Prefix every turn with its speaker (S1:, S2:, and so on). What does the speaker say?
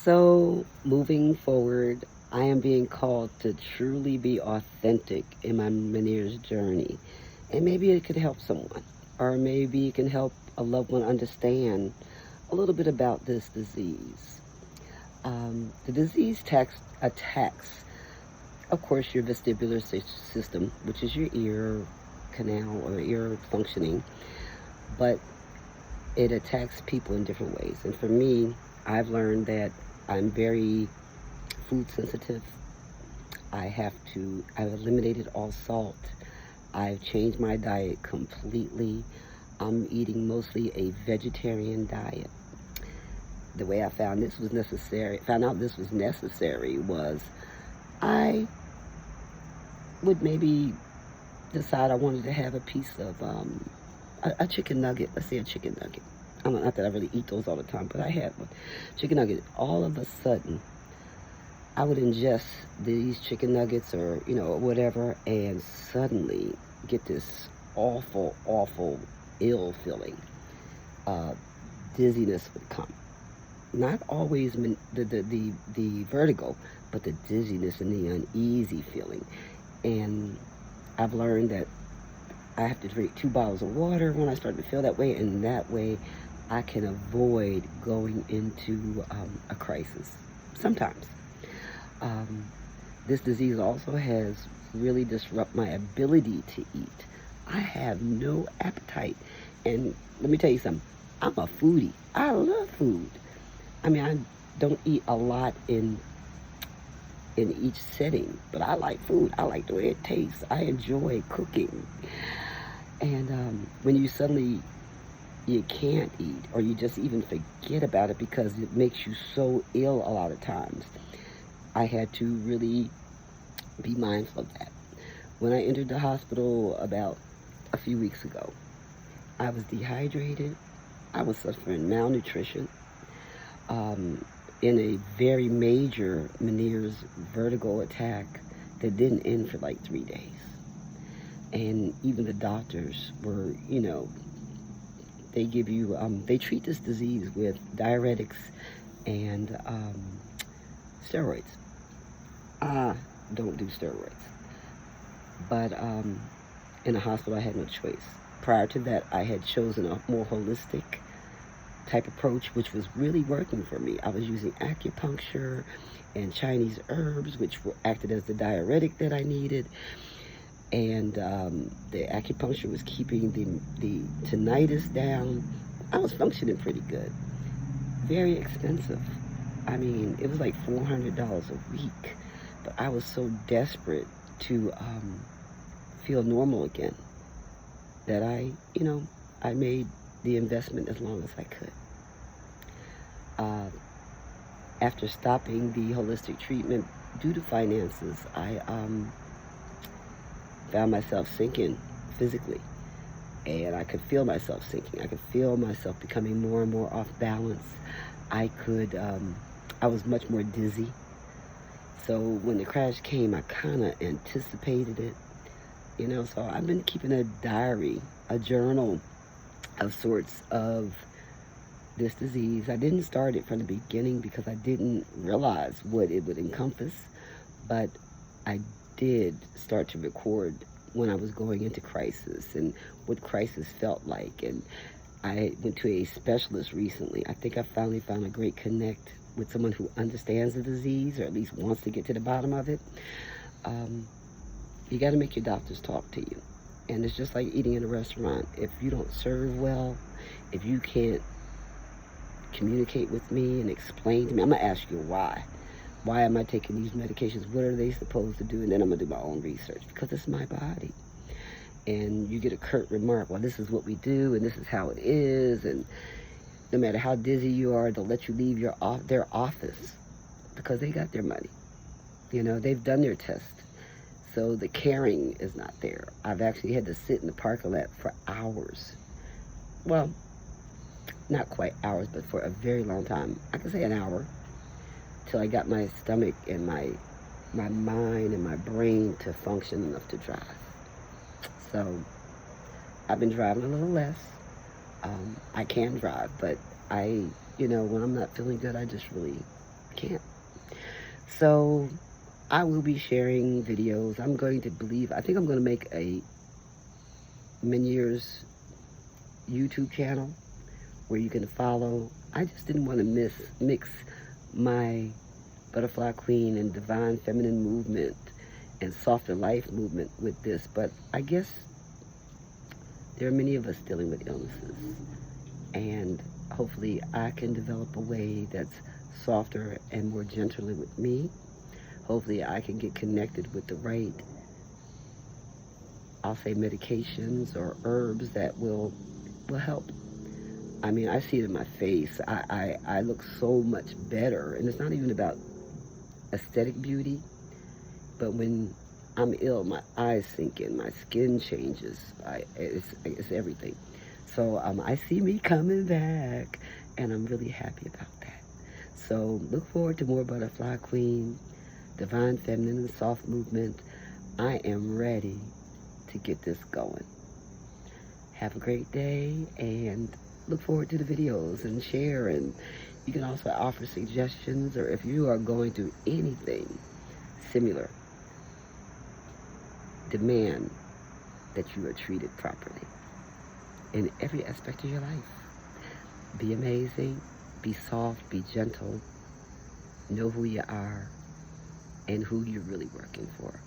S1: So, moving forward, I am being called to truly be authentic in my Meniere's journey. And maybe it could help someone, or maybe it can help a loved one understand a little bit about this disease. The disease attacks, of course, your vestibular system, which is your ear canal or ear functioning, but it attacks people in different ways. And for me, I've learned that I'm very food sensitive. I've eliminated all salt. I've changed my diet completely. I'm eating mostly a vegetarian diet. The way I found out this was necessary was I would maybe decide I wanted to have a piece of a chicken nugget. Let's say a chicken nugget. Not that I really eat those all the time, but I had one. Chicken nugget. All of a sudden, I would ingest these chicken nuggets or, whatever, and suddenly get this awful, awful ill feeling. Dizziness would come. Not always the vertigo, but the dizziness and the uneasy feeling. And I've learned that I have to drink 2 bottles of water when I start to feel that way, and that way I can avoid going into a crisis sometimes. This disease also has really disrupted my ability to eat. I have no appetite. And let me tell you something, I'm a foodie. I love food. I mean, I don't eat a lot in each setting, but I like food. I like the way it tastes. I enjoy cooking. And when you can't eat, or you just even forget about it because it makes you so ill a lot of times, I had to really be mindful of that. When I entered the hospital about a few weeks ago, I was dehydrated. I was suffering malnutrition in a very major Meniere's vertigo attack that didn't end for like 3 days. And even the doctors were, they give you, they treat this disease with diuretics and steroids. I don't do steroids. But in the hospital, I had no choice. Prior to that, I had chosen a more holistic type approach, which was really working for me. I was using acupuncture and Chinese herbs, which acted as the diuretic that I needed. And the acupuncture was keeping the tinnitus down. I was functioning pretty good. Very expensive. I mean, it was like $400 a week. But I was so desperate to feel normal again that I made the investment as long as I could. After stopping the holistic treatment due to finances, I found myself sinking physically, and I could feel myself sinking. I could feel myself becoming more and more off balance. I was much more dizzy. So when the crash came, I kind of anticipated it, so I've been keeping a diary, a journal of sorts of this disease. I didn't start it from the beginning because I didn't realize what it would encompass, but I did start to record when I was going into crisis and what crisis felt like. And I went to a specialist recently. I think I finally found a great connect with someone who understands the disease, or at least wants to get to the bottom of it. You got to make your doctors talk to you. And it's just like eating in a restaurant. If you don't serve well, if you can't communicate with me and explain to me, I'm going to ask you why. Why am I taking these medications? What are they supposed to do? And then I'm going to do my own research, because it's my body. And you get a curt remark, well, this is what we do, and this is how it is. And no matter how dizzy you are, they'll let you leave their office because they got their money. They've done their test. So the caring is not there. I've actually had to sit in the parking lot for hours. Well, not quite hours, but for a very long time. I could say an hour, till I got my stomach and my mind and my brain to function enough to drive. So I've been driving a little less. I can drive, but when I'm not feeling good, I just really can't. So I will be sharing videos. I think I'm going to make a Meniere's YouTube channel where you can follow. I just didn't want to mix my Butterfly Queen and Divine Feminine movement and Softer Life movement with this, but I guess there are many of us dealing with illnesses, and hopefully I can develop a way that's softer and more gently with me. Hopefully I can get connected with the right, I'll say, medications or herbs that will help. I mean, I see it in my face. I look so much better, and it's not even about aesthetic beauty, but when I'm ill, my eyes sink in, my skin changes. It's everything. So I see me coming back, and I'm really happy about that. So look forward to more Butterfly Queen, Divine Feminine, and Soft Movement. I am ready to get this going. Have a great day, and look forward to the videos and share. And you can also offer suggestions, or if you are going through anything similar, demand that you are treated properly in every aspect of your life. Be amazing, be soft, be gentle, know who you are and who you're really working for.